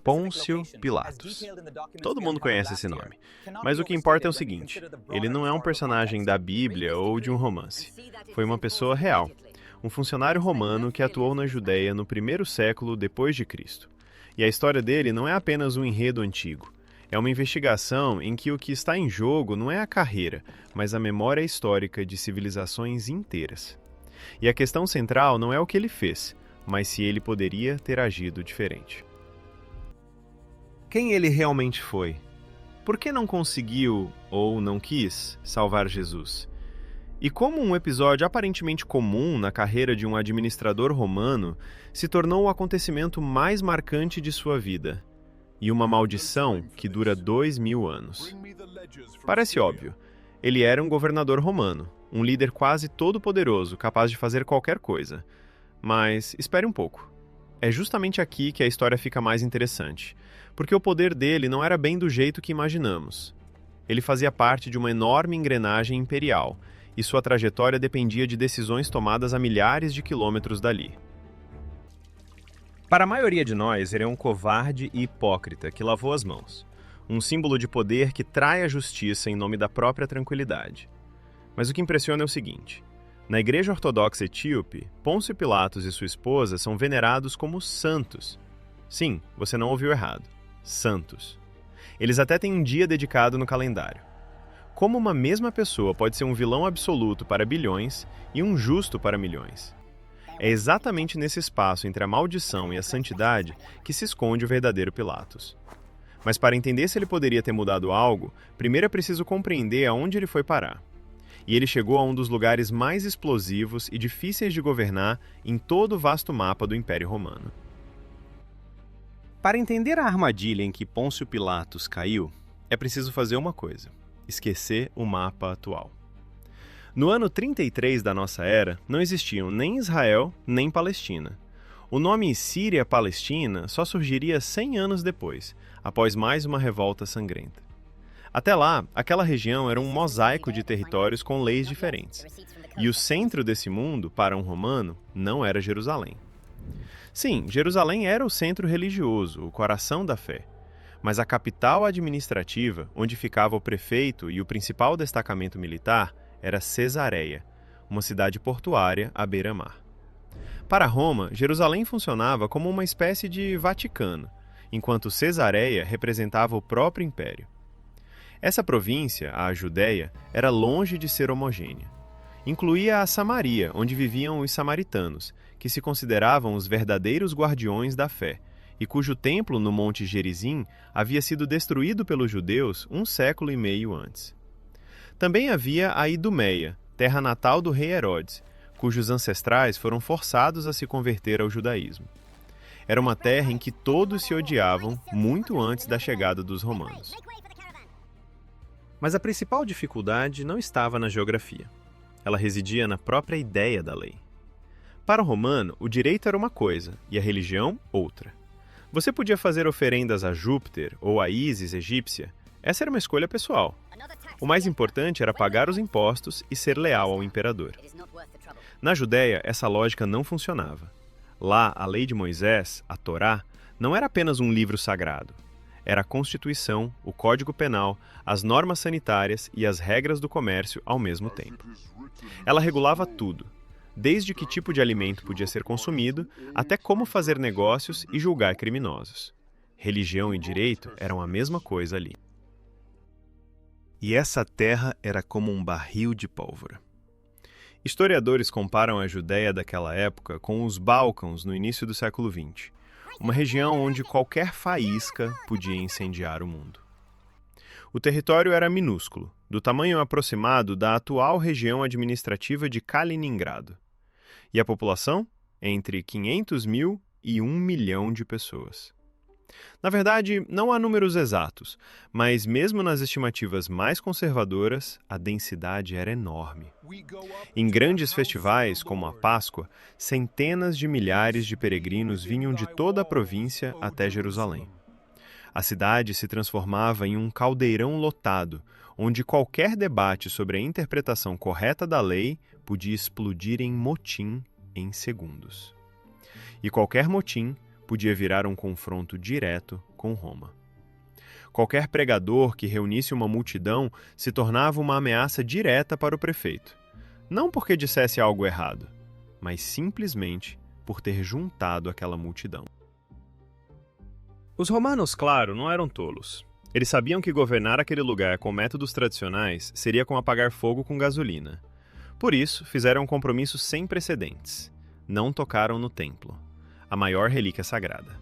Pôncio Pilatos. Todo mundo conhece esse nome. Mas o que importa é o seguinte: ele não é um personagem da Bíblia ou de um romance. Foi uma pessoa real, um funcionário romano que atuou na Judéia no primeiro século depois de Cristo. E a história dele não é apenas um enredo antigo. É uma investigação em que o que está em jogo não é a carreira, mas a memória histórica de civilizações inteiras. E a questão central não é o que ele fez, mas se ele poderia ter agido diferente. Quem ele realmente foi? Por que não conseguiu, ou não quis, salvar Jesus? E como um episódio aparentemente comum na carreira de um administrador romano se tornou o acontecimento mais marcante de sua vida, e uma maldição que dura 2000 anos. Parece óbvio. Ele era um governador romano, um líder quase todo-poderoso, capaz de fazer qualquer coisa. Mas espere um pouco. É justamente aqui que a história fica mais interessante, porque o poder dele não era bem do jeito que imaginamos. Ele fazia parte de uma enorme engrenagem imperial, e sua trajetória dependia de decisões tomadas a milhares de quilômetros dali. Para a maioria de nós, ele é um covarde e hipócrita que lavou as mãos. Um símbolo de poder que trai a justiça em nome da própria tranquilidade. Mas o que impressiona é o seguinte: na Igreja Ortodoxa Etíope, Pôncio Pilatos e sua esposa são venerados como santos. Sim, você não ouviu errado. Santos. Eles até têm um dia dedicado no calendário. Como uma mesma pessoa pode ser um vilão absoluto para bilhões e um justo para milhões? É exatamente nesse espaço entre a maldição e a santidade que se esconde o verdadeiro Pilatos. Mas para entender se ele poderia ter mudado algo, primeiro é preciso compreender aonde ele foi parar. E ele chegou a um dos lugares mais explosivos e difíceis de governar em todo o vasto mapa do Império Romano. Para entender a armadilha em que Pôncio Pilatos caiu, é preciso fazer uma coisa: esquecer o mapa atual. No ano 33 da nossa era, não existiam nem Israel nem Palestina. O nome Síria-Palestina só surgiria 100 anos depois, após mais uma revolta sangrenta. Até lá, aquela região era um mosaico de territórios com leis diferentes. E o centro desse mundo, para um romano, não era Jerusalém. Sim, Jerusalém era o centro religioso, o coração da fé. Mas a capital administrativa, onde ficava o prefeito e o principal destacamento militar, era Cesareia, uma cidade portuária à beira-mar. Para Roma, Jerusalém funcionava como uma espécie de Vaticano, enquanto Cesareia representava o próprio império. Essa província, a Judéia, era longe de ser homogênea. Incluía a Samaria, onde viviam os samaritanos, que se consideravam os verdadeiros guardiões da fé, e cujo templo no Monte Gerizim havia sido destruído pelos judeus 1,5 séculos antes. Também havia a Idumeia, terra natal do rei Herodes, cujos ancestrais foram forçados a se converter ao judaísmo. Era uma terra em que todos se odiavam muito antes da chegada dos romanos. Mas a principal dificuldade não estava na geografia. Ela residia na própria ideia da lei. Para o romano, o direito era uma coisa e a religião outra. Você podia fazer oferendas a Júpiter ou a Ísis egípcia. Essa era uma escolha pessoal. O mais importante era pagar os impostos e ser leal ao imperador. Na Judéia, essa lógica não funcionava. Lá, a lei de Moisés, a Torá, não era apenas um livro sagrado. Era a Constituição, o Código Penal, as normas sanitárias e as regras do comércio ao mesmo tempo. Ela regulava tudo, desde que tipo de alimento podia ser consumido, até como fazer negócios e julgar criminosos. Religião e direito eram a mesma coisa ali. E essa terra era como um barril de pólvora. Historiadores comparam a Judéia daquela época com os Balcãs no início do século XX, uma região onde qualquer faísca podia incendiar o mundo. O território era minúsculo, do tamanho aproximado da atual região administrativa de Kaliningrado. E a população? Entre 500 mil e 1 milhão de pessoas. Na verdade, não há números exatos, mas mesmo nas estimativas mais conservadoras, a densidade era enorme. Em grandes festivais, como a Páscoa, centenas de milhares de peregrinos vinham de toda a província até Jerusalém. A cidade se transformava em um caldeirão lotado, onde qualquer debate sobre a interpretação correta da lei podia explodir em motim em segundos. E qualquer motim podia virar um confronto direto com Roma. Qualquer pregador que reunisse uma multidão se tornava uma ameaça direta para o prefeito, não porque dissesse algo errado, mas simplesmente por ter juntado aquela multidão. Os romanos, claro, não eram tolos. Eles sabiam que governar aquele lugar com métodos tradicionais seria como apagar fogo com gasolina. Por isso, fizeram um compromisso sem precedentes. Não tocaram no templo, a maior relíquia sagrada.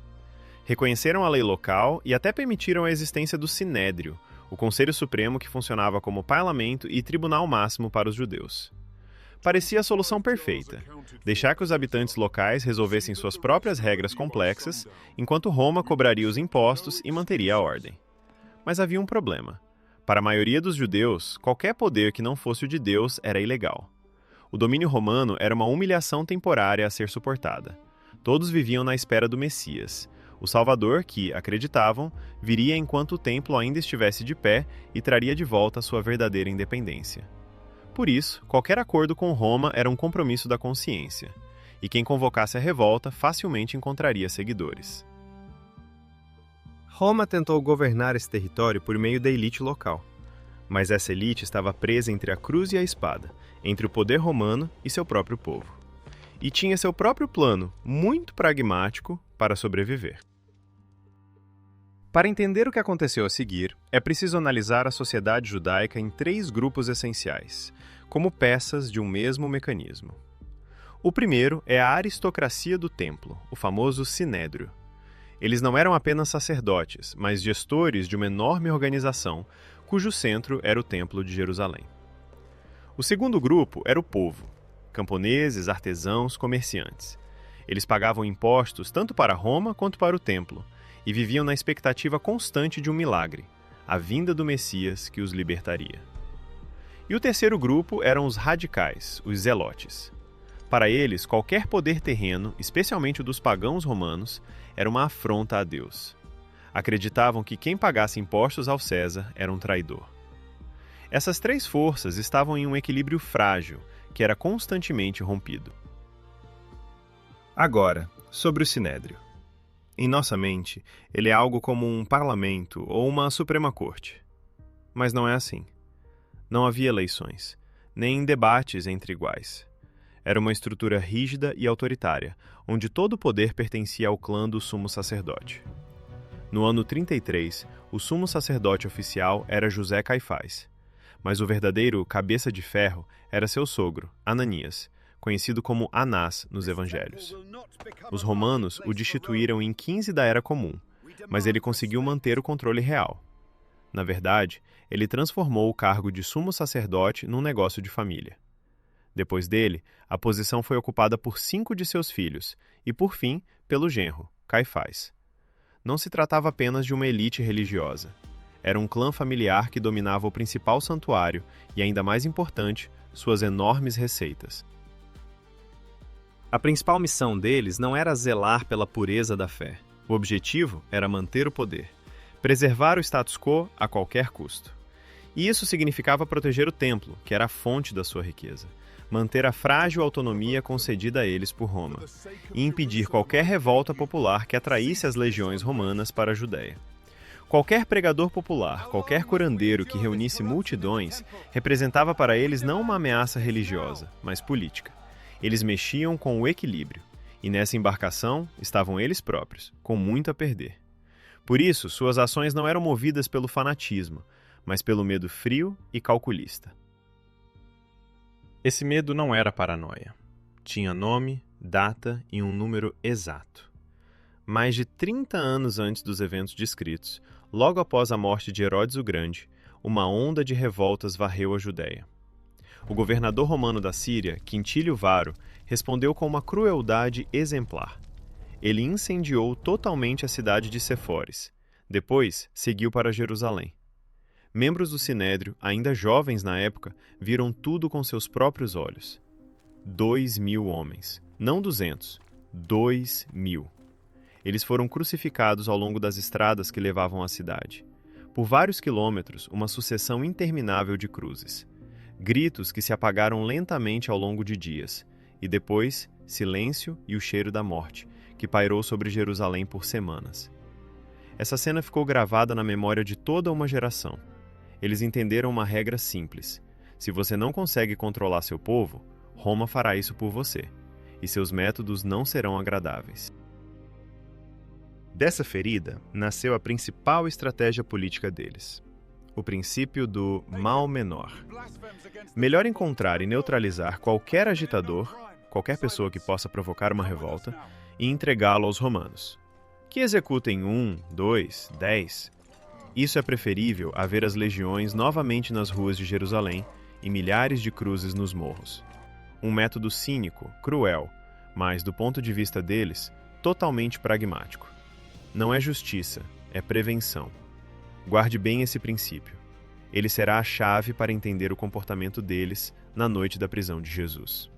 Reconheceram a lei local e até permitiram a existência do Sinédrio, o Conselho Supremo que funcionava como parlamento e tribunal máximo para os judeus. Parecia a solução perfeita: deixar que os habitantes locais resolvessem suas próprias regras complexas, enquanto Roma cobraria os impostos e manteria a ordem. Mas havia um problema. Para a maioria dos judeus, qualquer poder que não fosse o de Deus era ilegal. O domínio romano era uma humilhação temporária a ser suportada. Todos viviam na espera do Messias, o Salvador que, acreditavam, viria enquanto o templo ainda estivesse de pé e traria de volta a sua verdadeira independência. Por isso, qualquer acordo com Roma era um compromisso da consciência, e quem convocasse a revolta facilmente encontraria seguidores. Roma tentou governar esse território por meio da elite local, mas essa elite estava presa entre a cruz e a espada, entre o poder romano e seu próprio povo. E tinha seu próprio plano, muito pragmático, para sobreviver. Para entender o que aconteceu a seguir, é preciso analisar a sociedade judaica em 3 grupos essenciais, como peças de um mesmo mecanismo. O primeiro é a aristocracia do templo, o famoso sinédrio. Eles não eram apenas sacerdotes, mas gestores de uma enorme organização, cujo centro era o Templo de Jerusalém. O segundo grupo era o povo, camponeses, artesãos, comerciantes. Eles pagavam impostos tanto para Roma quanto para o templo, e viviam na expectativa constante de um milagre, a vinda do Messias que os libertaria. E o terceiro grupo eram os radicais, os zelotes. Para eles, qualquer poder terreno, especialmente o dos pagãos romanos, era uma afronta a Deus. Acreditavam que quem pagasse impostos ao César era um traidor. Essas 3 forças estavam em um equilíbrio frágil, que era constantemente rompido. Agora, sobre o Sinédrio. Em nossa mente, ele é algo como um parlamento ou uma Suprema Corte. Mas não é assim. Não havia eleições, nem debates entre iguais. Era uma estrutura rígida e autoritária, onde todo o poder pertencia ao clã do sumo sacerdote. No ano 33, o sumo sacerdote oficial era José Caifás, mas o verdadeiro cabeça de ferro era seu sogro, Ananias, conhecido como Anás nos evangelhos. Os romanos o destituíram em 15 da Era Comum, mas ele conseguiu manter o controle real. Na verdade, ele transformou o cargo de sumo sacerdote num negócio de família. Depois dele, a posição foi ocupada por 5 de seus filhos e, por fim, pelo genro, Caifás. Não se tratava apenas de uma elite religiosa. Era um clã familiar que dominava o principal santuário e, ainda mais importante, suas enormes receitas. A principal missão deles não era zelar pela pureza da fé. O objetivo era manter o poder, preservar o status quo a qualquer custo. E isso significava proteger o templo, que era a fonte da sua riqueza, manter a frágil autonomia concedida a eles por Roma, e impedir qualquer revolta popular que atraísse as legiões romanas para a Judéia. Qualquer pregador popular, qualquer curandeiro que reunisse multidões, representava para eles não uma ameaça religiosa, mas política. Eles mexiam com o equilíbrio, e nessa embarcação estavam eles próprios, com muito a perder. Por isso, suas ações não eram movidas pelo fanatismo, mas pelo medo frio e calculista. Esse medo não era paranoia. Tinha nome, data e um número exato. Mais de 30 anos antes dos eventos descritos, logo após a morte de Herodes o Grande, uma onda de revoltas varreu a Judéia. O governador romano da Síria, Quintílio Varo, respondeu com uma crueldade exemplar. Ele incendiou totalmente a cidade de Séforis. Depois, seguiu para Jerusalém. Membros do Sinédrio, ainda jovens na época, viram tudo com seus próprios olhos. 2.000 homens, não 200, 2.000. Eles foram crucificados ao longo das estradas que levavam à cidade. Por vários quilômetros, uma sucessão interminável de cruzes. Gritos que se apagaram lentamente ao longo de dias. E depois, silêncio e o cheiro da morte, que pairou sobre Jerusalém por semanas. Essa cena ficou gravada na memória de toda uma geração. Eles entenderam uma regra simples: se você não consegue controlar seu povo, Roma fará isso por você, e seus métodos não serão agradáveis. Dessa ferida nasceu a principal estratégia política deles: o princípio do mal menor. Melhor encontrar e neutralizar qualquer agitador, qualquer pessoa que possa provocar uma revolta, e entregá-lo aos romanos. Que executem 1, 2, 10. Isso é preferível a ver as legiões novamente nas ruas de Jerusalém e milhares de cruzes nos morros. Um método cínico, cruel, mas, do ponto de vista deles, totalmente pragmático. Não é justiça, é prevenção. Guarde bem esse princípio. Ele será a chave para entender o comportamento deles na noite da prisão de Jesus.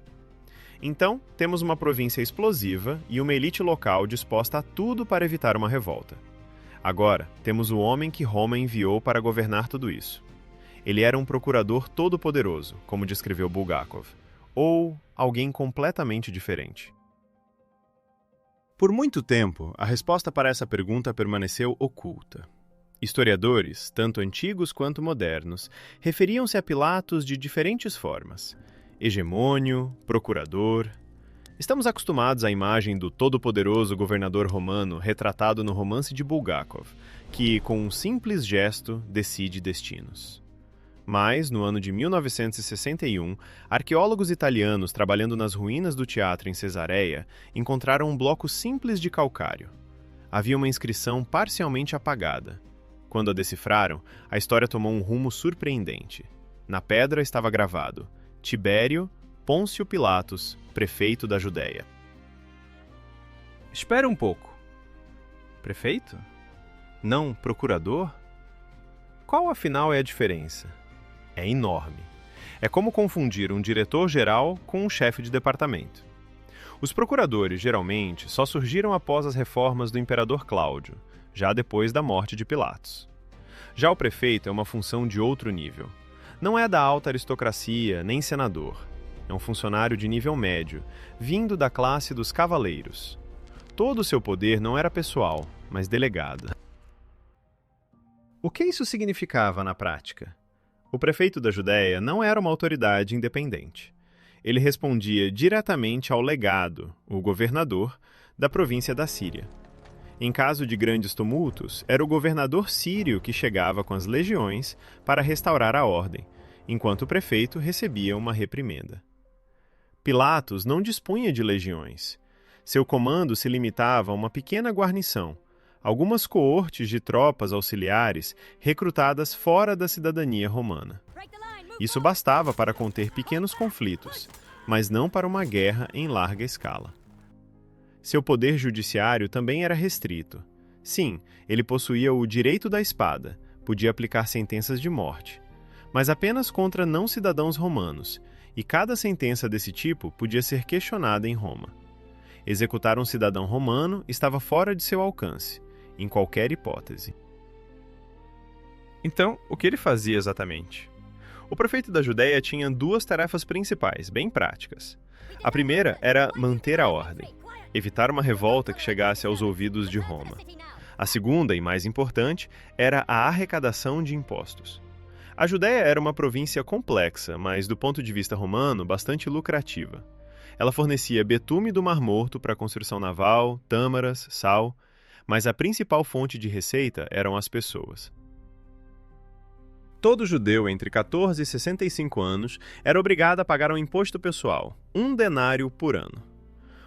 Então, temos uma província explosiva e uma elite local disposta a tudo para evitar uma revolta. Agora, temos o homem que Roma enviou para governar tudo isso. Ele era um procurador todo-poderoso, como descreveu Bulgakov, ou alguém completamente diferente. Por muito tempo, a resposta para essa pergunta permaneceu oculta. Historiadores, tanto antigos quanto modernos, referiam-se a Pilatos de diferentes formas: hegemônio, procurador. Estamos acostumados à imagem do todo-poderoso governador romano retratado no romance de Bulgakov, que, com um simples gesto, decide destinos. Mas, no ano de 1961, arqueólogos italianos trabalhando nas ruínas do teatro em Cesareia encontraram um bloco simples de calcário. Havia uma inscrição parcialmente apagada. Quando a decifraram, a história tomou um rumo surpreendente. Na pedra estava gravado: Tibério Pôncio Pilatos, prefeito da Judéia. Espera um pouco. Prefeito? Não procurador? Qual, afinal, é a diferença? É enorme. É como confundir um diretor-geral com um chefe de departamento. Os procuradores, geralmente, só surgiram após as reformas do imperador Cláudio, já depois da morte de Pilatos. Já o prefeito é uma função de outro nível. Não é da alta aristocracia, nem senador. É um funcionário de nível médio, vindo da classe dos cavaleiros. Todo o seu poder não era pessoal, mas delegado. O que isso significava na prática? O prefeito da Judéia não era uma autoridade independente. Ele respondia diretamente ao legado, o governador, da província da Síria. Em caso de grandes tumultos, era o governador sírio que chegava com as legiões para restaurar a ordem, enquanto o prefeito recebia uma reprimenda. Pilatos não dispunha de legiões. Seu comando se limitava a uma pequena guarnição, algumas coortes de tropas auxiliares recrutadas fora da cidadania romana. Isso bastava para conter pequenos conflitos, mas não para uma guerra em larga escala. Seu poder judiciário também era restrito. Sim, ele possuía o direito da espada, podia aplicar sentenças de morte, mas apenas contra não-cidadãos romanos, e cada sentença desse tipo podia ser questionada em Roma. Executar um cidadão romano estava fora de seu alcance, em qualquer hipótese. Então, o que ele fazia exatamente? O prefeito da Judéia tinha duas tarefas principais, bem práticas. A primeira era manter a ordem, evitar uma revolta que chegasse aos ouvidos de Roma. A segunda, e mais importante, era a arrecadação de impostos. A Judéia era uma província complexa, mas, do ponto de vista romano, bastante lucrativa. Ela fornecia betume do Mar Morto para a construção naval, tâmaras, sal, mas a principal fonte de receita eram as pessoas. Todo judeu entre 14 e 65 anos era obrigado a pagar um imposto pessoal, 1 denário por ano.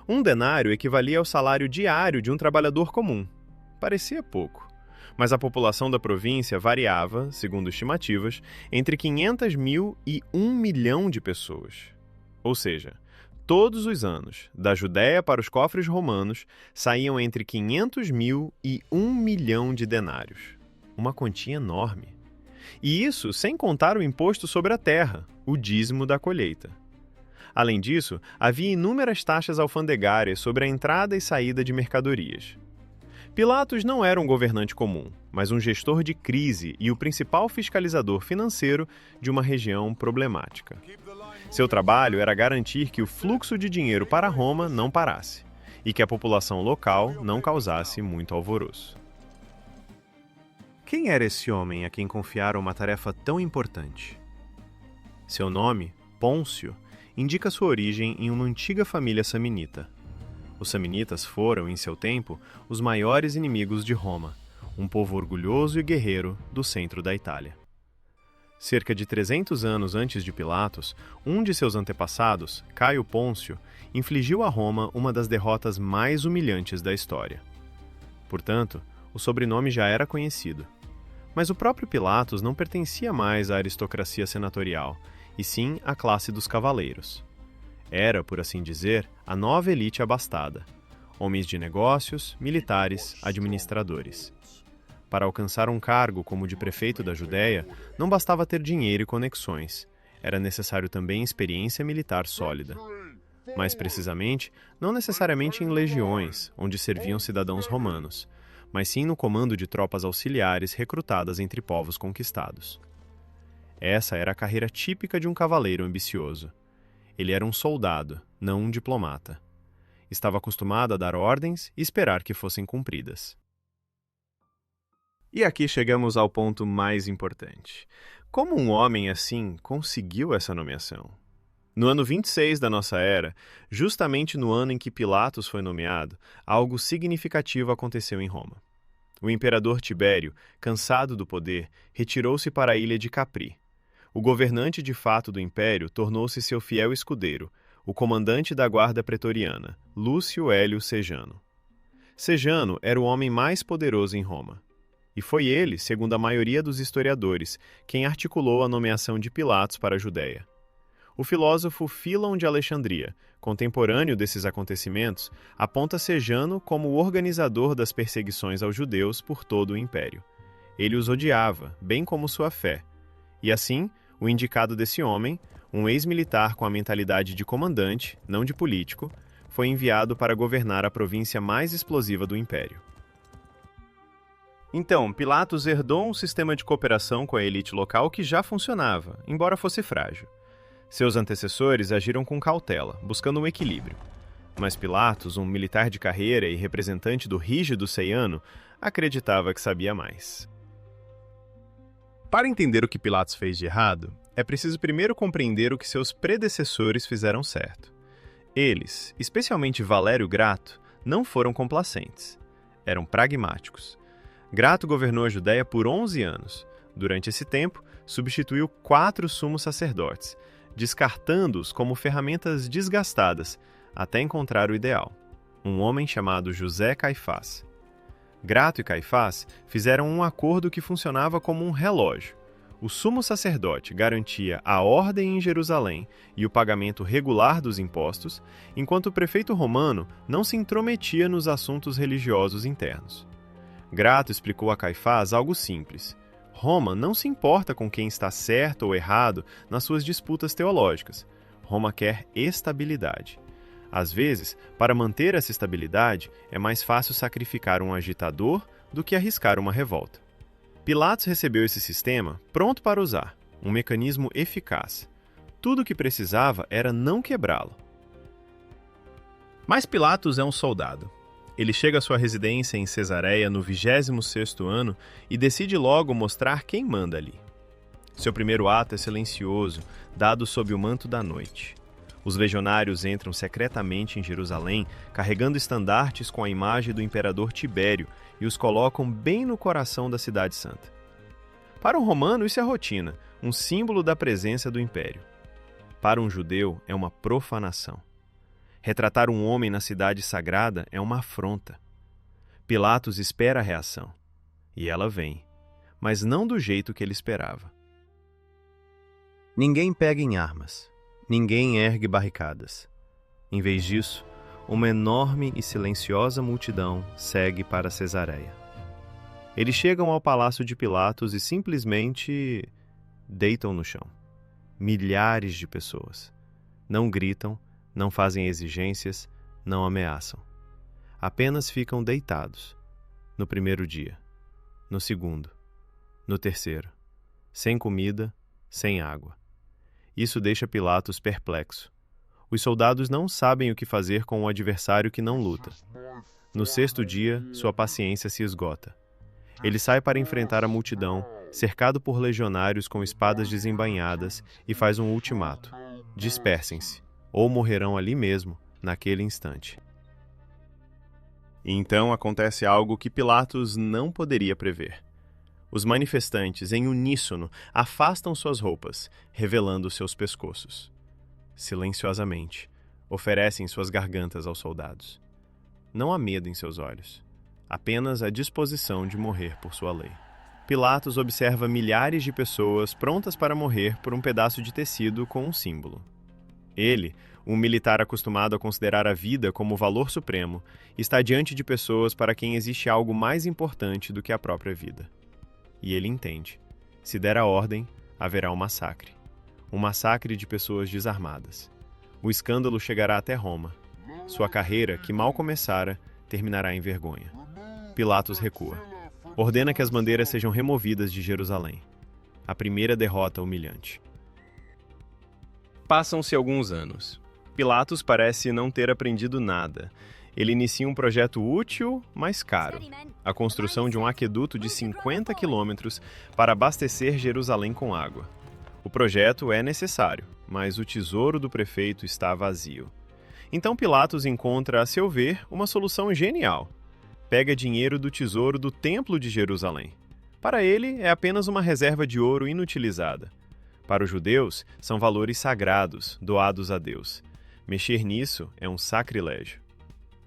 1 denário equivalia ao salário diário de um trabalhador comum. Parecia pouco, mas a população da província variava, segundo estimativas, entre 500 mil e 1 milhão de pessoas. Ou seja, todos os anos, da Judéia para os cofres romanos, saíam entre 500 mil e 1 milhão de denários. Uma quantia enorme. E isso sem contar o imposto sobre a terra, o dízimo da colheita. Além disso, havia inúmeras taxas alfandegárias sobre a entrada e saída de mercadorias. Pilatos não era um governante comum, mas um gestor de crise e o principal fiscalizador financeiro de uma região problemática. Seu trabalho era garantir que o fluxo de dinheiro para Roma não parasse, e que a população local não causasse muito alvoroço. Quem era esse homem a quem confiaram uma tarefa tão importante? Seu nome, Pôncio, indica sua origem em uma antiga família saminita. Os samnitas foram, em seu tempo, os maiores inimigos de Roma, um povo orgulhoso e guerreiro do centro da Itália. Cerca de 300 anos antes de Pilatos, um de seus antepassados, Caio Pôncio, infligiu a Roma uma das derrotas mais humilhantes da história. Portanto, o sobrenome já era conhecido. Mas o próprio Pilatos não pertencia mais à aristocracia senatorial, e sim à classe dos cavaleiros. Era, por assim dizer, a nova elite abastada, homens de negócios, militares, administradores. Para alcançar um cargo como o de prefeito da Judéia, não bastava ter dinheiro e conexões, era necessário também experiência militar sólida. Mais precisamente, não necessariamente em legiões, onde serviam cidadãos romanos, mas sim no comando de tropas auxiliares recrutadas entre povos conquistados. Essa era a carreira típica de um cavaleiro ambicioso. Ele era um soldado, não um diplomata. Estava acostumado a dar ordens e esperar que fossem cumpridas. E aqui chegamos ao ponto mais importante. Como um homem assim conseguiu essa nomeação? No ano 26 da nossa era, justamente no ano em que Pilatos foi nomeado, algo significativo aconteceu em Roma. O imperador Tibério, cansado do poder, retirou-se para a ilha de Capri. O governante de fato do império tornou-se seu fiel escudeiro, o comandante da guarda pretoriana, Lúcio Hélio Sejano. Sejano era o homem mais poderoso em Roma. E foi ele, segundo a maioria dos historiadores, quem articulou a nomeação de Pilatos para a Judéia. O filósofo Fílon de Alexandria, contemporâneo desses acontecimentos, aponta Sejano como o organizador das perseguições aos judeus por todo o império. Ele os odiava, bem como sua fé. E assim, o indicado desse homem, um ex-militar com a mentalidade de comandante, não de político, foi enviado para governar a província mais explosiva do império. Então, Pilatos herdou um sistema de cooperação com a elite local que já funcionava, embora fosse frágil. Seus antecessores agiram com cautela, buscando um equilíbrio. Mas Pilatos, um militar de carreira e representante do rígido Seiano, acreditava que sabia mais. Para entender o que Pilatos fez de errado, é preciso primeiro compreender o que seus predecessores fizeram certo. Eles, especialmente Valério Grato, não foram complacentes. Eram pragmáticos. Grato governou a Judéia por 11 anos. Durante esse tempo, substituiu 4 sumos sacerdotes, descartando-os como ferramentas desgastadas, até encontrar o ideal, um homem chamado José Caifás. Grato e Caifás fizeram um acordo que funcionava como um relógio. O sumo sacerdote garantia a ordem em Jerusalém e o pagamento regular dos impostos, enquanto o prefeito romano não se intrometia nos assuntos religiosos internos. Grato explicou a Caifás algo simples. Roma não se importa com quem está certo ou errado nas suas disputas teológicas. Roma quer estabilidade. Às vezes, para manter essa estabilidade, é mais fácil sacrificar um agitador do que arriscar uma revolta. Pilatos recebeu esse sistema pronto para usar, um mecanismo eficaz. Tudo o que precisava era não quebrá-lo. Mas Pilatos é um soldado. Ele chega à sua residência em Cesareia no 26º ano e decide logo mostrar quem manda ali. Seu primeiro ato é silencioso, dado sob o manto da noite. Os legionários entram secretamente em Jerusalém, carregando estandartes com a imagem do imperador Tibério e os colocam bem no coração da cidade santa. Para um romano, isso é rotina, um símbolo da presença do império. Para um judeu, é uma profanação. Retratar um homem na cidade sagrada é uma afronta. Pilatos espera a reação. E ela vem, mas não do jeito que ele esperava. Ninguém pega em armas. Ninguém ergue barricadas. Em vez disso, uma enorme e silenciosa multidão segue para Cesareia. Eles chegam ao palácio de Pilatos e simplesmente deitam no chão. Milhares de pessoas. Não gritam, não fazem exigências, não ameaçam. Apenas ficam deitados. No primeiro dia, no segundo, no terceiro, sem comida, sem água. Isso deixa Pilatos perplexo. Os soldados não sabem o que fazer com um adversário que não luta. No sexto dia, sua paciência se esgota. Ele sai para enfrentar a multidão, cercado por legionários com espadas desembainhadas, e faz um ultimato: dispersem-se, ou morrerão ali mesmo, naquele instante. E então acontece algo que Pilatos não poderia prever. Os manifestantes, em uníssono, afastam suas roupas, revelando seus pescoços. Silenciosamente, oferecem suas gargantas aos soldados. Não há medo em seus olhos, apenas a disposição de morrer por sua lei. Pilatos observa milhares de pessoas prontas para morrer por um pedaço de tecido com um símbolo. Ele, um militar acostumado a considerar a vida como valor supremo, está diante de pessoas para quem existe algo mais importante do que a própria vida. E ele entende: se der a ordem, haverá um massacre. Um massacre de pessoas desarmadas. O escândalo chegará até Roma. Sua carreira, que mal começara, terminará em vergonha. Pilatos recua. Ordena que as bandeiras sejam removidas de Jerusalém. A primeira derrota humilhante. Passam-se alguns anos. Pilatos parece não ter aprendido nada. Ele inicia um projeto útil, mas caro: a construção de um aqueduto de 50 quilômetros para abastecer Jerusalém com água. O projeto é necessário, mas o tesouro do prefeito está vazio. Então Pilatos encontra, a seu ver, uma solução genial. Pega dinheiro do tesouro do Templo de Jerusalém. Para ele, é apenas uma reserva de ouro inutilizada. Para os judeus, são valores sagrados, doados a Deus. Mexer nisso é um sacrilégio.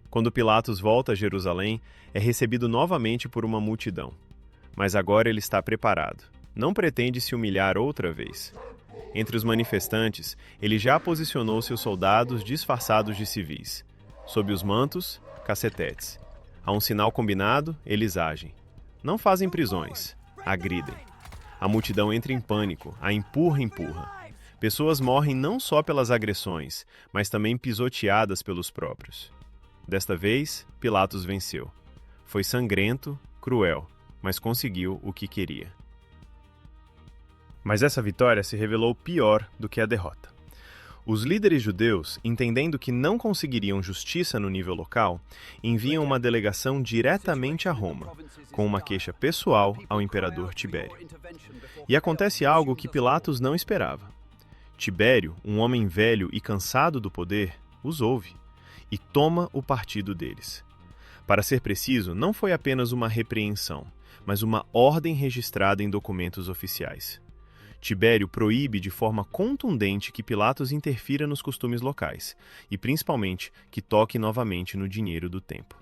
Quando Pilatos volta a Jerusalém, é recebido novamente por uma multidão. Mas agora ele está preparado. Não pretende se humilhar outra vez. Entre os manifestantes, ele já posicionou seus soldados disfarçados de civis. Sob os mantos, cacetetes. A um sinal combinado, eles agem. Não fazem prisões, agridem. A multidão entra em pânico, a empurra. Pessoas morrem não só pelas agressões, mas também pisoteadas pelos próprios. Desta vez, Pilatos venceu. Foi sangrento, cruel, mas conseguiu o que queria. Mas essa vitória se revelou pior do que a derrota. Os líderes judeus, entendendo que não conseguiriam justiça no nível local, enviam uma delegação diretamente a Roma, com uma queixa pessoal ao imperador Tibério. E acontece algo que Pilatos não esperava. Tibério, um homem velho e cansado do poder, os ouve e toma o partido deles. Para ser preciso, não foi apenas uma repreensão, mas uma ordem registrada em documentos oficiais. Tibério proíbe de forma contundente que Pilatos interfira nos costumes locais, e principalmente que toque novamente no dinheiro do templo.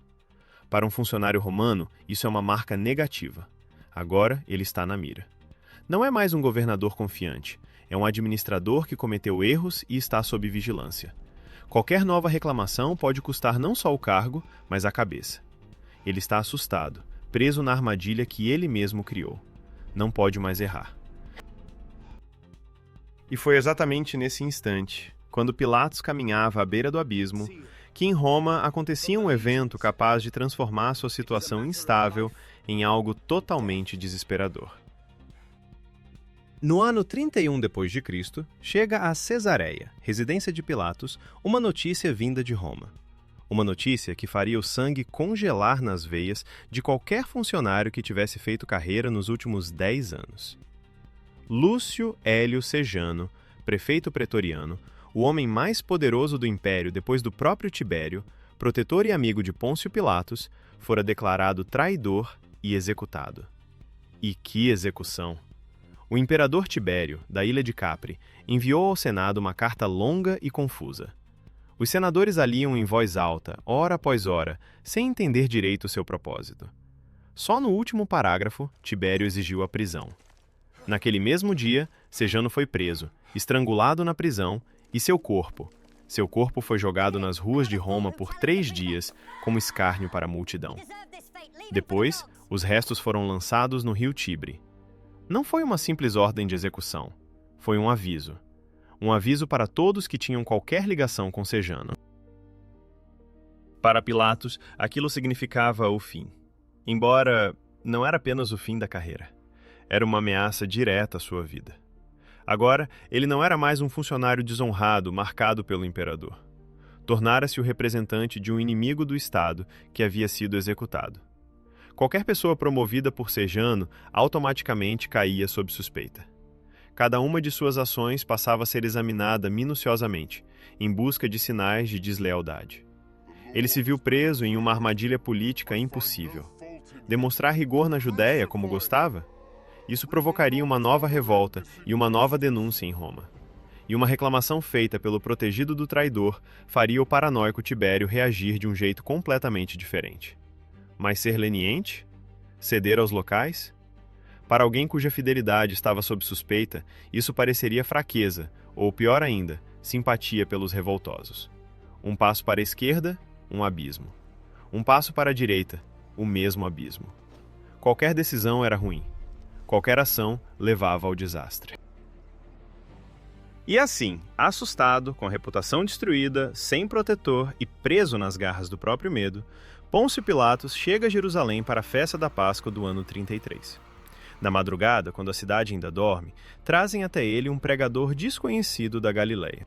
Para um funcionário romano, isso é uma marca negativa. Agora ele está na mira. Não é mais um governador confiante, é um administrador que cometeu erros e está sob vigilância. Qualquer nova reclamação pode custar não só o cargo, mas a cabeça. Ele está assustado, preso na armadilha que ele mesmo criou. Não pode mais errar. E foi exatamente nesse instante, quando Pilatos caminhava à beira do abismo, que em Roma acontecia um evento capaz de transformar sua situação instável em algo totalmente desesperador. No ano 31 d.C., chega a Cesareia, residência de Pilatos, uma notícia vinda de Roma. Uma notícia que faria o sangue congelar nas veias de qualquer funcionário que tivesse feito carreira nos últimos 10 anos. Lúcio Hélio Sejano, prefeito pretoriano, o homem mais poderoso do império depois do próprio Tibério, protetor e amigo de Pôncio Pilatos, fora declarado traidor e executado. E que execução! O imperador Tibério, da ilha de Capri, enviou ao Senado uma carta longa e confusa. Os senadores a liam em voz alta, hora após hora, sem entender direito o seu propósito. Só no último parágrafo, Tibério exigiu a prisão. Naquele mesmo dia, Sejano foi preso, estrangulado na prisão, e seu corpo foi jogado nas ruas de Roma por 3 dias, como escárnio para a multidão. Depois, os restos foram lançados no rio Tibre. Não foi uma simples ordem de execução, foi um aviso. Um aviso para todos que tinham qualquer ligação com Sejano. Para Pilatos, aquilo significava o fim. Embora não era apenas o fim da carreira. Era uma ameaça direta à sua vida. Agora, ele não era mais um funcionário desonrado marcado pelo imperador. Tornara-se o representante de um inimigo do Estado que havia sido executado. Qualquer pessoa promovida por Sejano automaticamente caía sob suspeita. Cada uma de suas ações passava a ser examinada minuciosamente, em busca de sinais de deslealdade. Ele se viu preso em uma armadilha política impossível. Demonstrar rigor na Judéia como gostava? Isso provocaria uma nova revolta e uma nova denúncia em Roma. E uma reclamação feita pelo protegido do traidor faria o paranoico Tibério reagir de um jeito completamente diferente. Mas ser leniente? Ceder aos locais? Para alguém cuja fidelidade estava sob suspeita, isso pareceria fraqueza, ou pior ainda, simpatia pelos revoltosos. Um passo para a esquerda, um abismo. Um passo para a direita, o mesmo abismo. Qualquer decisão era ruim. Qualquer ação levava ao desastre. E assim, assustado, com a reputação destruída, sem protetor e preso nas garras do próprio medo, Pôncio Pilatos chega a Jerusalém para a festa da Páscoa do ano 33. Na madrugada, quando a cidade ainda dorme, trazem até ele um pregador desconhecido da Galileia.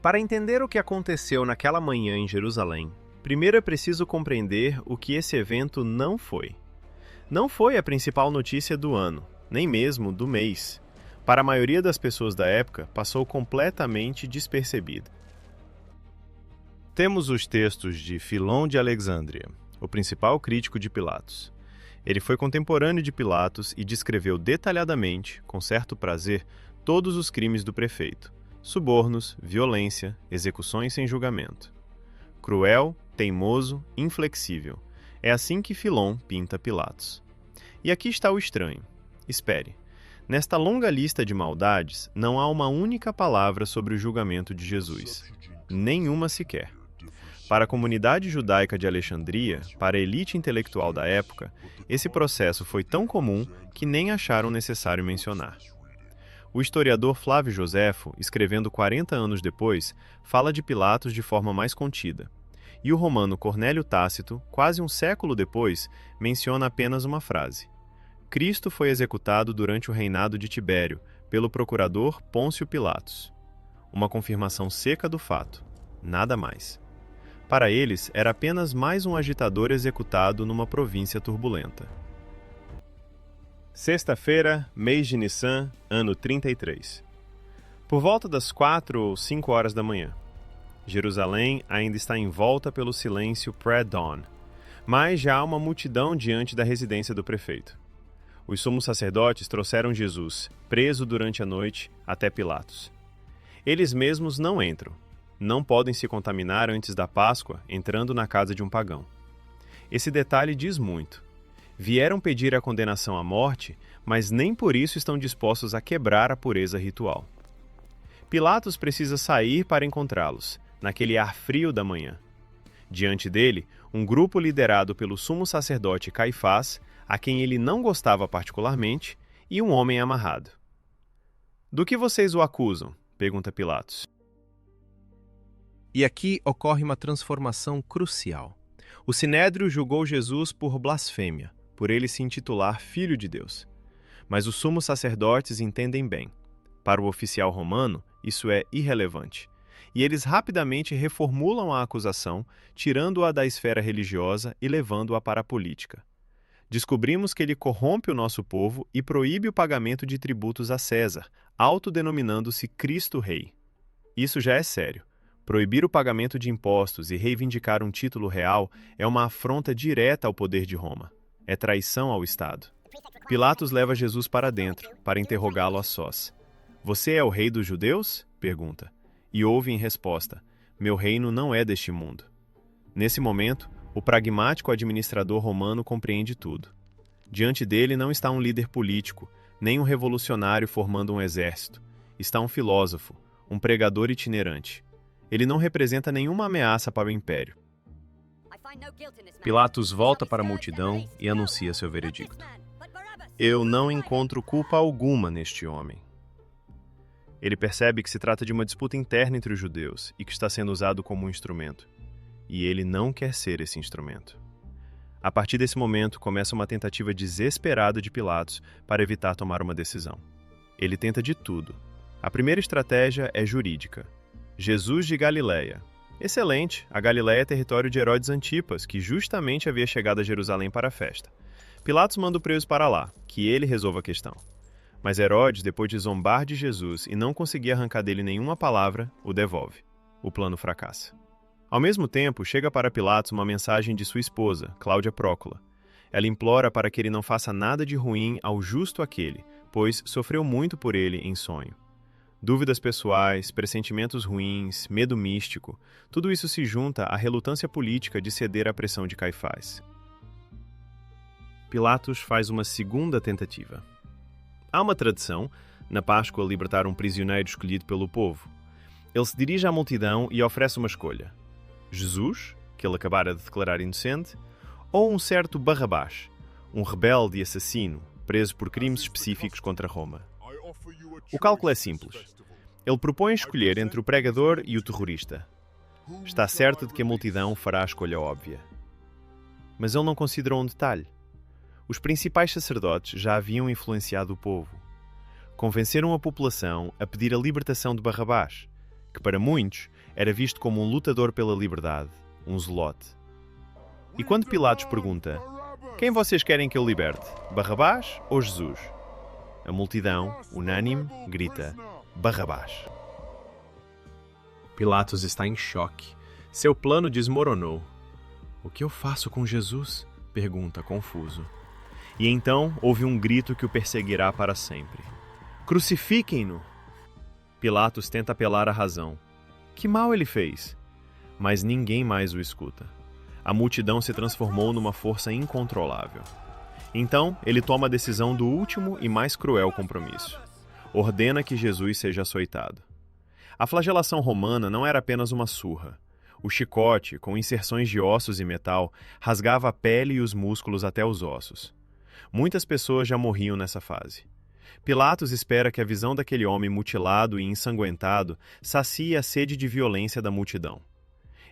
Para entender o que aconteceu naquela manhã em Jerusalém, primeiro é preciso compreender o que esse evento não foi. Não foi a principal notícia do ano, nem mesmo do mês. Para a maioria das pessoas da época, passou completamente despercebido. Temos os textos de Filon de Alexandria, o principal crítico de Pilatos. Ele foi contemporâneo de Pilatos e descreveu detalhadamente, com certo prazer, todos os crimes do prefeito: subornos, violência, execuções sem julgamento. Cruel, teimoso, inflexível. É assim que Filon pinta Pilatos. E aqui está o estranho. Espere. Nesta longa lista de maldades, não há uma única palavra sobre o julgamento de Jesus. Nenhuma sequer. Para a comunidade judaica de Alexandria, para a elite intelectual da época, esse processo foi tão comum que nem acharam necessário mencionar. O historiador Flávio Joséfo, escrevendo 40 anos depois, fala de Pilatos de forma mais contida. E o romano Cornélio Tácito, quase um século depois, menciona apenas uma frase: Cristo foi executado durante o reinado de Tibério, pelo procurador Pôncio Pilatos. Uma confirmação seca do fato, nada mais. Para eles, era apenas mais um agitador executado numa província turbulenta. Sexta-feira, mês de Nissan, ano 33. Por volta das 4 ou 5 horas da manhã. Jerusalém ainda está envolta pelo silêncio pré-dawn, mas já há uma multidão diante da residência do prefeito. Os sumos sacerdotes trouxeram Jesus, preso durante a noite, até Pilatos. Eles mesmos não entram. Não podem se contaminar antes da Páscoa entrando na casa de um pagão. Esse detalhe diz muito. Vieram pedir a condenação à morte, mas nem por isso estão dispostos a quebrar a pureza ritual. Pilatos precisa sair para encontrá-los, naquele ar frio da manhã. Diante dele, um grupo liderado pelo sumo sacerdote Caifás, a quem ele não gostava particularmente, e um homem amarrado. Do que vocês o acusam? Pergunta Pilatos. E aqui ocorre uma transformação crucial. O Sinédrio julgou Jesus por blasfêmia, por ele se intitular Filho de Deus. Mas os sumos sacerdotes entendem bem. Para o oficial romano, isso é irrelevante. E eles rapidamente reformulam a acusação, tirando-a da esfera religiosa e levando-a para a política. Descobrimos que ele corrompe o nosso povo e proíbe o pagamento de tributos a César, autodenominando-se Cristo Rei. Isso já é sério. Proibir o pagamento de impostos e reivindicar um título real é uma afronta direta ao poder de Roma. É traição ao Estado. Pilatos leva Jesus para dentro, para interrogá-lo a sós. Você é o rei dos judeus? Pergunta. E ouve em resposta: meu reino não é deste mundo. Nesse momento, o pragmático administrador romano compreende tudo. Diante dele não está um líder político, nem um revolucionário formando um exército. Está um filósofo, um pregador itinerante. Ele não representa nenhuma ameaça para o império. Pilatos volta para a multidão e anuncia seu veredicto. Eu não encontro culpa alguma neste homem. Ele percebe que se trata de uma disputa interna entre os judeus e que está sendo usado como um instrumento. E ele não quer ser esse instrumento. A partir desse momento, começa uma tentativa desesperada de Pilatos para evitar tomar uma decisão. Ele tenta de tudo. A primeira estratégia é jurídica. Jesus de Galileia. Excelente, a Galileia é território de Herodes Antipas, que justamente havia chegado a Jerusalém para a festa. Pilatos manda o preso para lá, que ele resolva a questão. Mas Herodes, depois de zombar de Jesus e não conseguir arrancar dele nenhuma palavra, o devolve. O plano fracassa. Ao mesmo tempo, chega para Pilatos uma mensagem de sua esposa, Cláudia Prócula. Ela implora para que ele não faça nada de ruim ao justo aquele, pois sofreu muito por ele em sonho. Dúvidas pessoais, pressentimentos ruins, medo místico, tudo isso se junta à relutância política de ceder à pressão de Caifás. Pilatos faz uma segunda tentativa. Há uma tradição, na Páscoa, libertar um prisioneiro escolhido pelo povo. Ele se dirige à multidão e oferece uma escolha. Jesus, que ele acabara de declarar inocente, ou um certo Barrabás, um rebelde e assassino, preso por crimes específicos contra Roma. O cálculo é simples. Ele propõe escolher entre o pregador e o terrorista. Está certo de que a multidão fará a escolha óbvia. Mas ele não considerou um detalhe. Os principais sacerdotes já haviam influenciado o povo. Convenceram a população a pedir a libertação de Barrabás, que para muitos era visto como um lutador pela liberdade, um zelote. E quando Pilatos pergunta: quem vocês querem que eu liberte, Barrabás ou Jesus? A multidão, unânime, grita: Barrabás. Pilatos está em choque. Seu plano desmoronou. O que eu faço com Jesus? Pergunta, confuso. E então houve um grito que o perseguirá para sempre. Crucifiquem-no! Pilatos tenta apelar à razão. Que mal ele fez? Mas ninguém mais o escuta. A multidão se transformou numa força incontrolável. Então, ele toma a decisão do último e mais cruel compromisso. Ordena que Jesus seja açoitado. A flagelação romana não era apenas uma surra. O chicote, com inserções de ossos e metal, rasgava a pele e os músculos até os ossos. Muitas pessoas já morriam nessa fase. Pilatos espera que a visão daquele homem mutilado e ensanguentado sacie a sede de violência da multidão.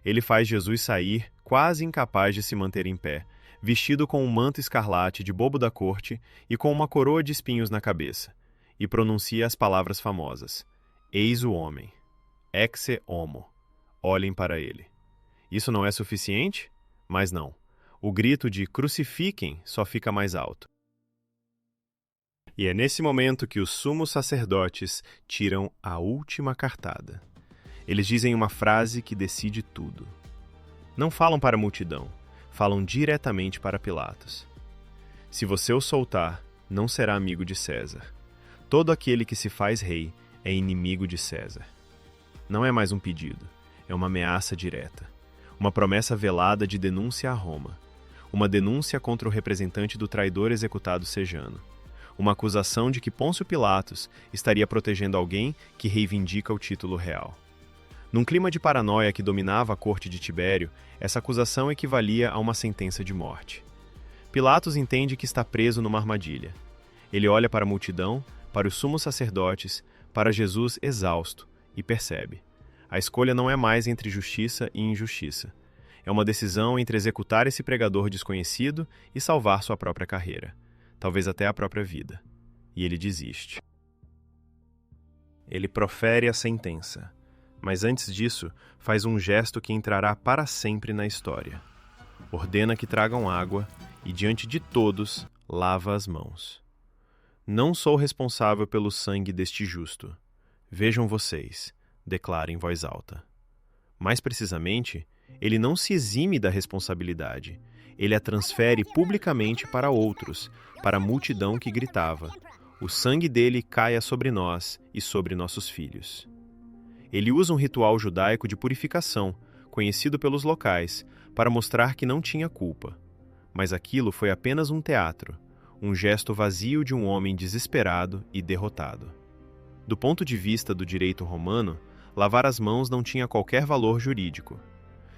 Ele faz Jesus sair, quase incapaz de se manter em pé, vestido com um manto escarlate de bobo da corte e com uma coroa de espinhos na cabeça, e pronuncia as palavras famosas: Eis o homem. Ecce homo. Olhem para ele. Isso não é suficiente? Mas não. O grito de crucifiquem só fica mais alto. E é nesse momento que os sumos sacerdotes tiram a última cartada. Eles dizem uma frase que decide tudo. Não falam para a multidão, falam diretamente para Pilatos. Se você o soltar, não será amigo de César. Todo aquele que se faz rei é inimigo de César. Não é mais um pedido, é uma ameaça direta. Uma promessa velada de denúncia a Roma. Uma denúncia contra o representante do traidor executado Sejano. Uma acusação de que Pôncio Pilatos estaria protegendo alguém que reivindica o título real. Num clima de paranoia que dominava a corte de Tibério, essa acusação equivalia a uma sentença de morte. Pilatos entende que está preso numa armadilha. Ele olha para a multidão, para os sumos sacerdotes, para Jesus exausto, e percebe: a escolha não é mais entre justiça e injustiça. É uma decisão entre executar esse pregador desconhecido e salvar sua própria carreira, talvez até a própria vida. E ele desiste. Ele profere a sentença, mas antes disso, faz um gesto que entrará para sempre na história. Ordena que tragam água e, diante de todos, lava as mãos. Não sou responsável pelo sangue deste justo. Vejam vocês, declara em voz alta. Mais precisamente, ele não se exime da responsabilidade. Ele a transfere publicamente para outros, para a multidão que gritava: o sangue dele caia sobre nós e sobre nossos filhos. Ele usa um ritual judaico de purificação, conhecido pelos locais, para mostrar que não tinha culpa. Mas aquilo foi apenas um teatro, um gesto vazio de um homem desesperado e derrotado. Do ponto de vista do direito romano, lavar as mãos não tinha qualquer valor jurídico.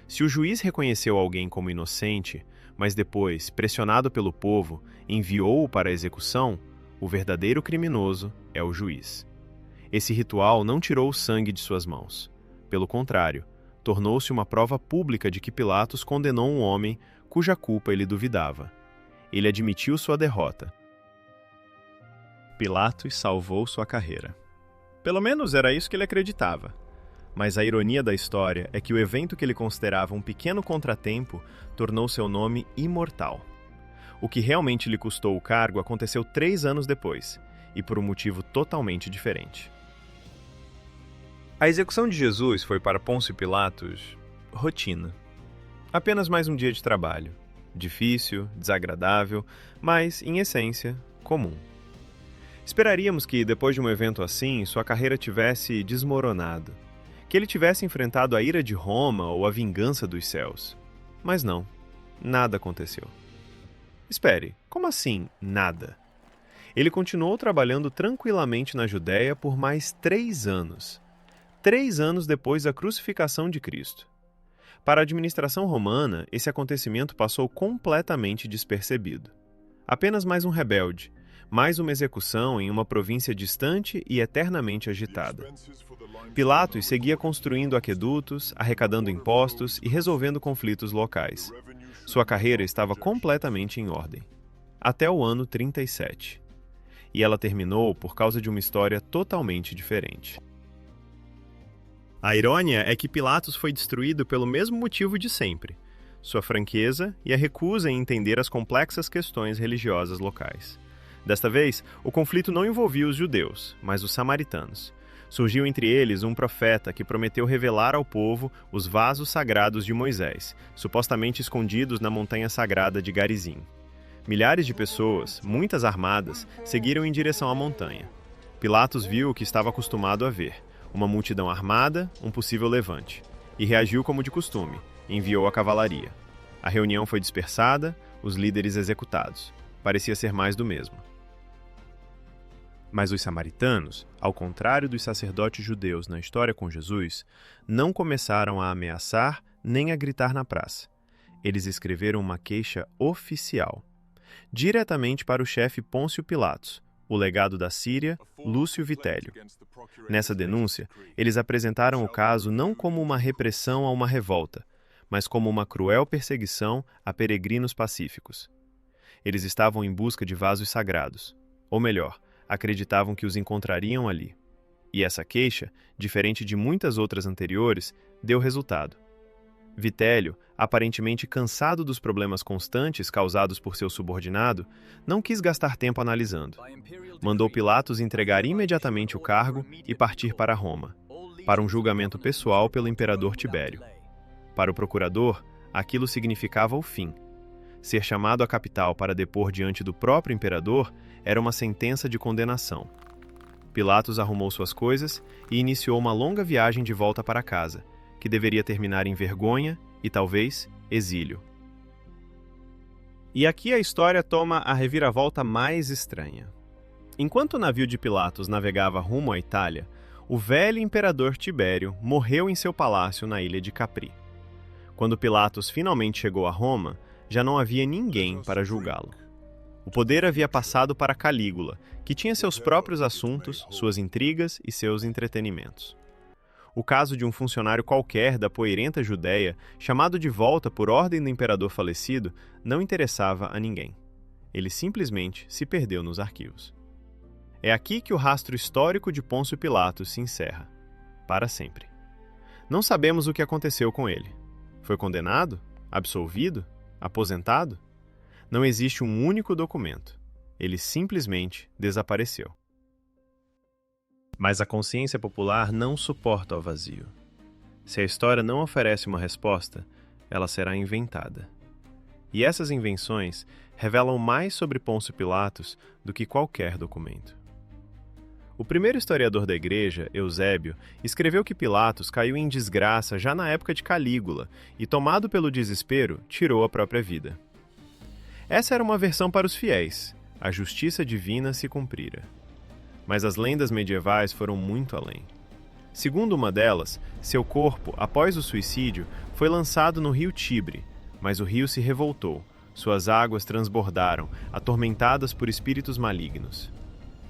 Se o juiz reconheceu alguém como inocente, mas depois, pressionado pelo povo, enviou-o para a execução, o verdadeiro criminoso é o juiz. Esse ritual não tirou o sangue de suas mãos. Pelo contrário, tornou-se uma prova pública de que Pilatos condenou um homem cuja culpa ele duvidava. Ele admitiu sua derrota. Pilatos salvou sua carreira. Pelo menos era isso que ele acreditava. Mas a ironia da história é que o evento que ele considerava um pequeno contratempo tornou seu nome imortal. O que realmente lhe custou o cargo aconteceu 3 anos depois, e por um motivo totalmente diferente. A execução de Jesus foi para Pôncio Pilatos rotina. Apenas mais um dia de trabalho. Difícil, desagradável, mas, em essência, comum. Esperaríamos que, depois de um evento assim, sua carreira tivesse desmoronado. Que ele tivesse enfrentado a ira de Roma ou a vingança dos céus. Mas não, nada aconteceu. Espere, como assim nada? Ele continuou trabalhando tranquilamente na Judéia por mais 3 anos. 3 anos depois da crucificação de Cristo. Para a administração romana, esse acontecimento passou completamente despercebido. Apenas mais um rebelde, mais uma execução em uma província distante e eternamente agitada. Pilatos seguia construindo aquedutos, arrecadando impostos e resolvendo conflitos locais. Sua carreira estava completamente em ordem. Até o ano 37. E ela terminou por causa de uma história totalmente diferente. A irônia é que Pilatos foi destruído pelo mesmo motivo de sempre: sua franqueza e a recusa em entender as complexas questões religiosas locais. Desta vez, o conflito não envolvia os judeus, mas os samaritanos. Surgiu entre eles um profeta que prometeu revelar ao povo os vasos sagrados de Moisés, supostamente escondidos na montanha sagrada de Garizim. Milhares de pessoas, muitas armadas, seguiram em direção à montanha. Pilatos viu o que estava acostumado a ver: uma multidão armada, um possível levante, e reagiu como de costume, enviou a cavalaria. A reunião foi dispersada, os líderes executados. Parecia ser mais do mesmo. Mas os samaritanos, ao contrário dos sacerdotes judeus na história com Jesus, não começaram a ameaçar nem a gritar na praça. Eles escreveram uma queixa oficial, diretamente para o chefe Pôncio Pilatos, o legado da Síria, Lúcio Vitélio. Nessa denúncia, eles apresentaram o caso não como uma repressão a uma revolta, mas como uma cruel perseguição a peregrinos pacíficos. Eles estavam em busca de vasos sagrados, ou melhor, acreditavam que os encontrariam ali. E essa queixa, diferente de muitas outras anteriores, deu resultado. Vitélio, aparentemente cansado dos problemas constantes causados por seu subordinado, não quis gastar tempo analisando. Mandou Pilatos entregar imediatamente o cargo e partir para Roma, para um julgamento pessoal pelo imperador Tibério. Para o procurador, aquilo significava o fim. Ser chamado à capital para depor diante do próprio imperador era uma sentença de condenação. Pilatos arrumou suas coisas e iniciou uma longa viagem de volta para casa, que deveria terminar em vergonha e, talvez, exílio. E aqui a história toma a reviravolta mais estranha. Enquanto o navio de Pilatos navegava rumo à Itália, o velho imperador Tibério morreu em seu palácio na ilha de Capri. Quando Pilatos finalmente chegou a Roma, já não havia ninguém para julgá-lo. O poder havia passado para Calígula, que tinha seus próprios assuntos, suas intrigas e seus entretenimentos. O caso de um funcionário qualquer da poeirenta Judéia, chamado de volta por ordem do imperador falecido, não interessava a ninguém. Ele simplesmente se perdeu nos arquivos. É aqui que o rastro histórico de Pôncio Pilatos se encerra, para sempre. Não sabemos o que aconteceu com ele. Foi condenado? Absolvido? Aposentado? Não existe um único documento. Ele simplesmente desapareceu. Mas a consciência popular não suporta o vazio. Se a história não oferece uma resposta, ela será inventada. E essas invenções revelam mais sobre Pôncio Pilatos do que qualquer documento. O primeiro historiador da igreja, Eusébio, escreveu que Pilatos caiu em desgraça já na época de Calígula e, tomado pelo desespero, tirou a própria vida. Essa era uma versão para os fiéis. A justiça divina se cumprira. Mas as lendas medievais foram muito além. Segundo uma delas, seu corpo, após o suicídio, foi lançado no rio Tibre, mas o rio se revoltou, suas águas transbordaram, atormentadas por espíritos malignos.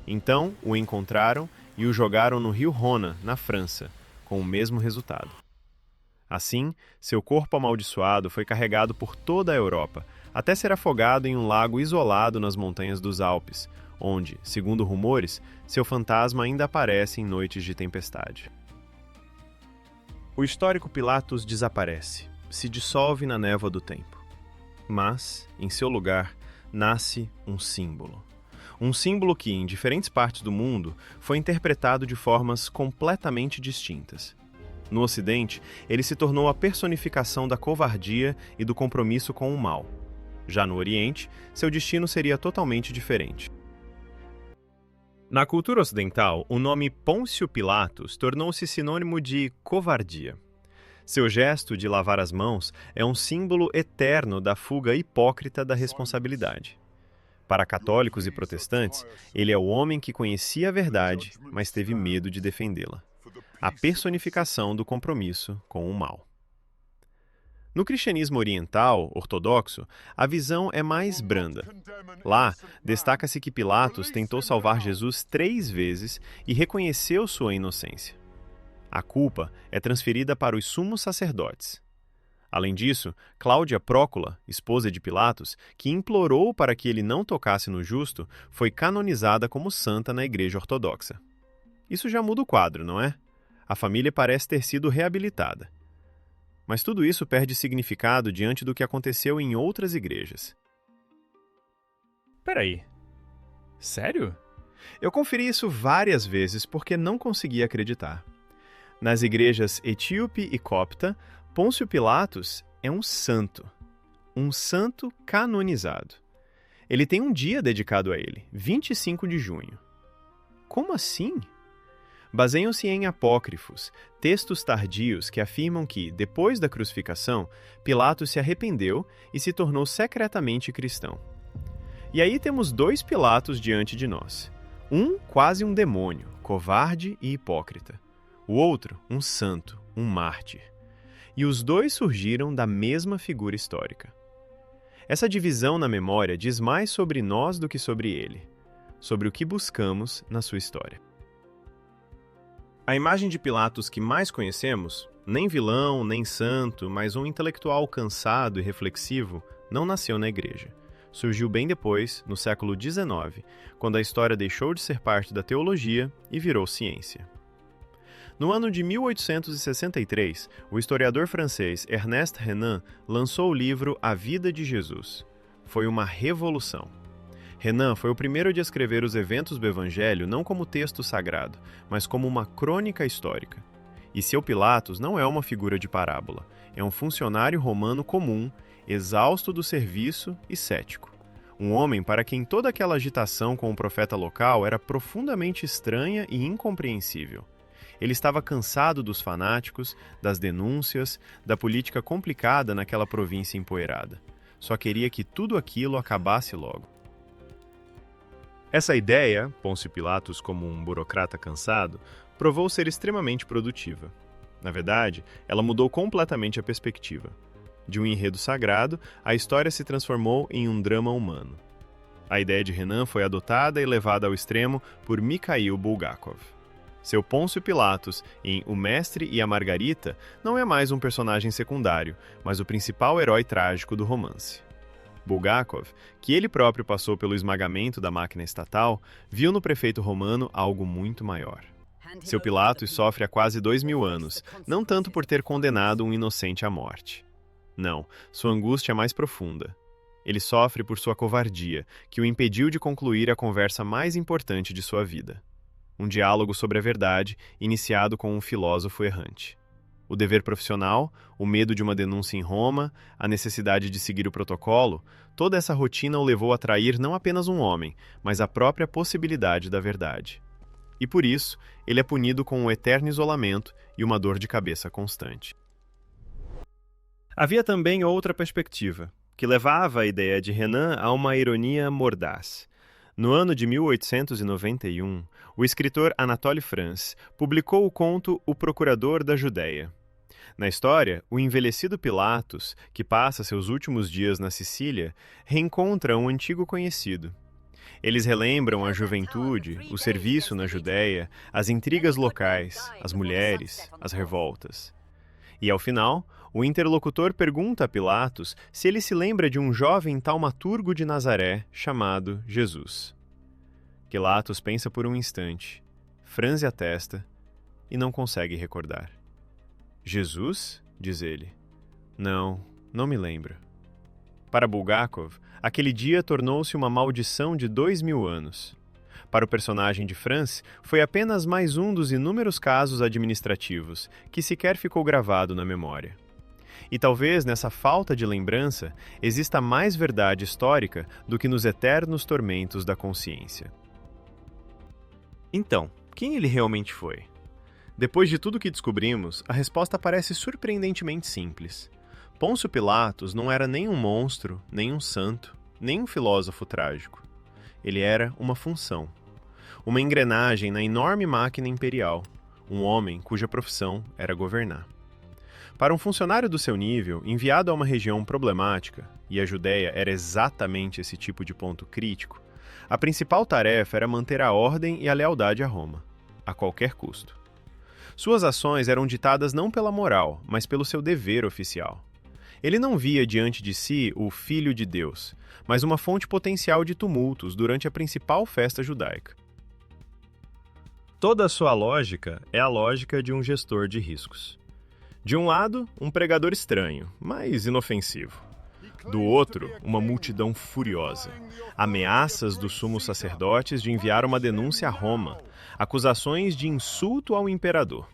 Então, o encontraram e o jogaram no rio Rona, na França, com o mesmo resultado. Assim, seu corpo amaldiçoado foi carregado por toda a Europa, até ser afogado em um lago isolado nas montanhas dos Alpes, onde, segundo rumores, seu fantasma ainda aparece em noites de tempestade. O histórico Pilatos desaparece, se dissolve na névoa do tempo. Mas, em seu lugar, nasce um símbolo. Um símbolo que, em diferentes partes do mundo, foi interpretado de formas completamente distintas. No Ocidente, ele se tornou a personificação da covardia e do compromisso com o mal. Já no Oriente, seu destino seria totalmente diferente. Na cultura ocidental, o nome Pôncio Pilatos tornou-se sinônimo de covardia. Seu gesto de lavar as mãos é um símbolo eterno da fuga hipócrita da responsabilidade. Para católicos e protestantes, ele é o homem que conhecia a verdade, mas teve medo de defendê-la. A personificação do compromisso com o mal. No cristianismo oriental, ortodoxo, a visão é mais branda. Lá, destaca-se que Pilatos tentou salvar Jesus 3 vezes e reconheceu sua inocência. A culpa é transferida para os sumos sacerdotes. Além disso, Cláudia Prócula, esposa de Pilatos, que implorou para que ele não tocasse no justo, foi canonizada como santa na Igreja Ortodoxa. Isso já muda o quadro, não é? A família parece ter sido reabilitada. Mas tudo isso perde significado diante do que aconteceu em outras igrejas. Peraí. Sério? Eu conferi isso várias vezes porque não conseguia acreditar. Nas igrejas etíope e copta, Pôncio Pilatos é um santo canonizado. Ele tem um dia dedicado a ele, 25 de junho. Como assim? Baseiam-se em apócrifos, textos tardios que afirmam que, depois da crucificação, Pilatos se arrependeu e se tornou secretamente cristão. E aí temos 2 Pilatos diante de nós. Um quase um demônio, covarde e hipócrita. O outro, um santo, um mártir. E os 2 surgiram da mesma figura histórica. Essa divisão na memória diz mais sobre nós do que sobre ele, sobre o que buscamos na sua história. A imagem de Pilatos que mais conhecemos, nem vilão, nem santo, mas um intelectual cansado e reflexivo, não nasceu na igreja. Surgiu bem depois, no século XIX, quando a história deixou de ser parte da teologia e virou ciência. No ano de 1863, o historiador francês Ernest Renan lançou o livro A Vida de Jesus. Foi uma revolução. Renan foi o primeiro a descrever os eventos do Evangelho não como texto sagrado, mas como uma crônica histórica. E seu Pilatos não é uma figura de parábola, é um funcionário romano comum, exausto do serviço e cético. Um homem para quem toda aquela agitação com o profeta local era profundamente estranha e incompreensível. Ele estava cansado dos fanáticos, das denúncias, da política complicada naquela província empoeirada. Só queria que tudo aquilo acabasse logo. Essa ideia, Pôncio Pilatos como um burocrata cansado, provou ser extremamente produtiva. Na verdade, ela mudou completamente a perspectiva. De um enredo sagrado, a história se transformou em um drama humano. A ideia de Renan foi adotada e levada ao extremo por Mikhail Bulgakov. Seu Pôncio Pilatos, em O Mestre e a Margarita, não é mais um personagem secundário, mas o principal herói trágico do romance. Bulgakov, que ele próprio passou pelo esmagamento da máquina estatal, viu no prefeito romano algo muito maior. Seu Pilatos sofre há quase 2000 anos, não tanto por ter condenado um inocente à morte. Não, sua angústia é mais profunda. Ele sofre por sua covardia, que o impediu de concluir a conversa mais importante de sua vida. Um diálogo sobre a verdade, iniciado com um filósofo errante. O dever profissional, o medo de uma denúncia em Roma, a necessidade de seguir o protocolo, toda essa rotina o levou a trair não apenas um homem, mas a própria possibilidade da verdade. E por isso, ele é punido com um eterno isolamento e uma dor de cabeça constante. Havia também outra perspectiva, que levava a ideia de Renan a uma ironia mordaz. No ano de 1891, o escritor Anatole France publicou o conto O Procurador da Judéia. Na história, o envelhecido Pilatos, que passa seus últimos dias na Sicília, reencontra um antigo conhecido. Eles relembram a juventude, o serviço na Judéia, as intrigas locais, as mulheres, as revoltas. E, ao final, o interlocutor pergunta a Pilatos se ele se lembra de um jovem taumaturgo de Nazaré chamado Jesus. Pilatos pensa por um instante, franze a testa e não consegue recordar. Jesus? Diz ele. Não, não me lembro. Para Bulgakov, aquele dia tornou-se uma maldição de 2000 anos. Para o personagem de Franz, foi apenas mais um dos inúmeros casos administrativos que sequer ficou gravado na memória. E talvez nessa falta de lembrança exista mais verdade histórica do que nos eternos tormentos da consciência. Então, quem ele realmente foi? Depois de tudo que descobrimos, a resposta parece surpreendentemente simples. Pôncio Pilatos não era nem um monstro, nem um santo, nem um filósofo trágico. Ele era uma função. Uma engrenagem na enorme máquina imperial. Um homem cuja profissão era governar. Para um funcionário do seu nível, enviado a uma região problemática, e a Judéia era exatamente esse tipo de ponto crítico, a principal tarefa era manter a ordem e a lealdade a Roma, a qualquer custo. Suas ações eram ditadas não pela moral, mas pelo seu dever oficial. Ele não via diante de si o Filho de Deus, mas uma fonte potencial de tumultos durante a principal festa judaica. Toda a sua lógica é a lógica de um gestor de riscos. De um lado, um pregador estranho, mas inofensivo. Do outro, uma multidão furiosa. Ameaças dos sumos sacerdotes de enviar uma denúncia a Roma, acusações de insulto ao imperador.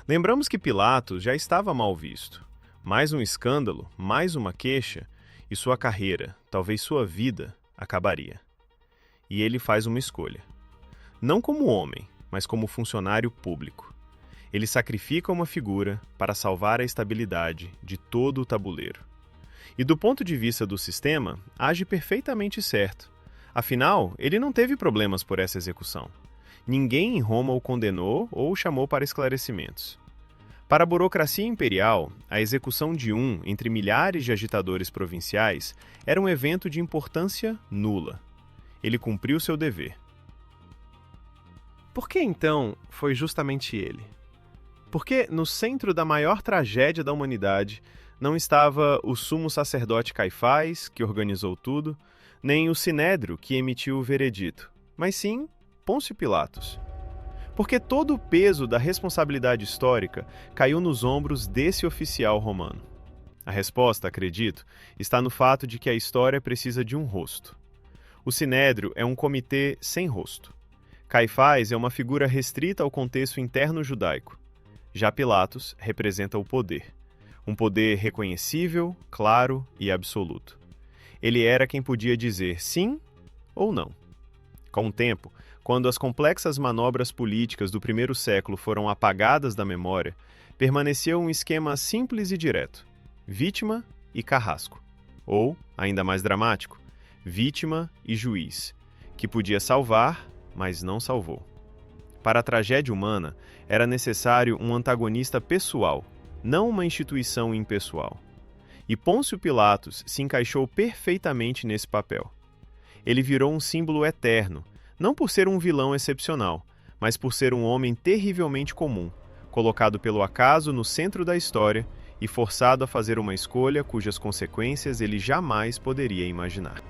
Lembramos que Pilatos já estava mal visto. Mais um escândalo, mais uma queixa, e sua carreira, talvez sua vida, acabaria. E ele faz uma escolha. Não como homem, mas como funcionário público. Ele sacrifica uma figura para salvar a estabilidade de todo o tabuleiro. E do ponto de vista do sistema, age perfeitamente certo. Afinal, ele não teve problemas por essa execução. Ninguém em Roma o condenou ou o chamou para esclarecimentos. Para a burocracia imperial, a execução de um entre milhares de agitadores provinciais era um evento de importância nula. Ele cumpriu seu dever. Por que então foi justamente ele? Porque no centro da maior tragédia da humanidade não estava o sumo sacerdote Caifás, que organizou tudo, nem o Sinédrio, que emitiu o veredito, mas sim Pôncio Pilatos. Porque todo o peso da responsabilidade histórica caiu nos ombros desse oficial romano. A resposta, acredito, está no fato de que a história precisa de um rosto. O Sinédrio é um comitê sem rosto. Caifás é uma figura restrita ao contexto interno judaico. Já Pilatos representa o poder. Um poder reconhecível, claro e absoluto. Ele era quem podia dizer sim ou não. Com o tempo, quando as complexas manobras políticas do primeiro século foram apagadas da memória, permaneceu um esquema simples e direto: vítima e carrasco. Ou, ainda mais dramático, vítima e juiz, que podia salvar, mas não salvou. Para a tragédia humana, era necessário um antagonista pessoal, não uma instituição impessoal. E Pôncio Pilatos se encaixou perfeitamente nesse papel. Ele virou um símbolo eterno, não por ser um vilão excepcional, mas por ser um homem terrivelmente comum, colocado pelo acaso no centro da história e forçado a fazer uma escolha cujas consequências ele jamais poderia imaginar.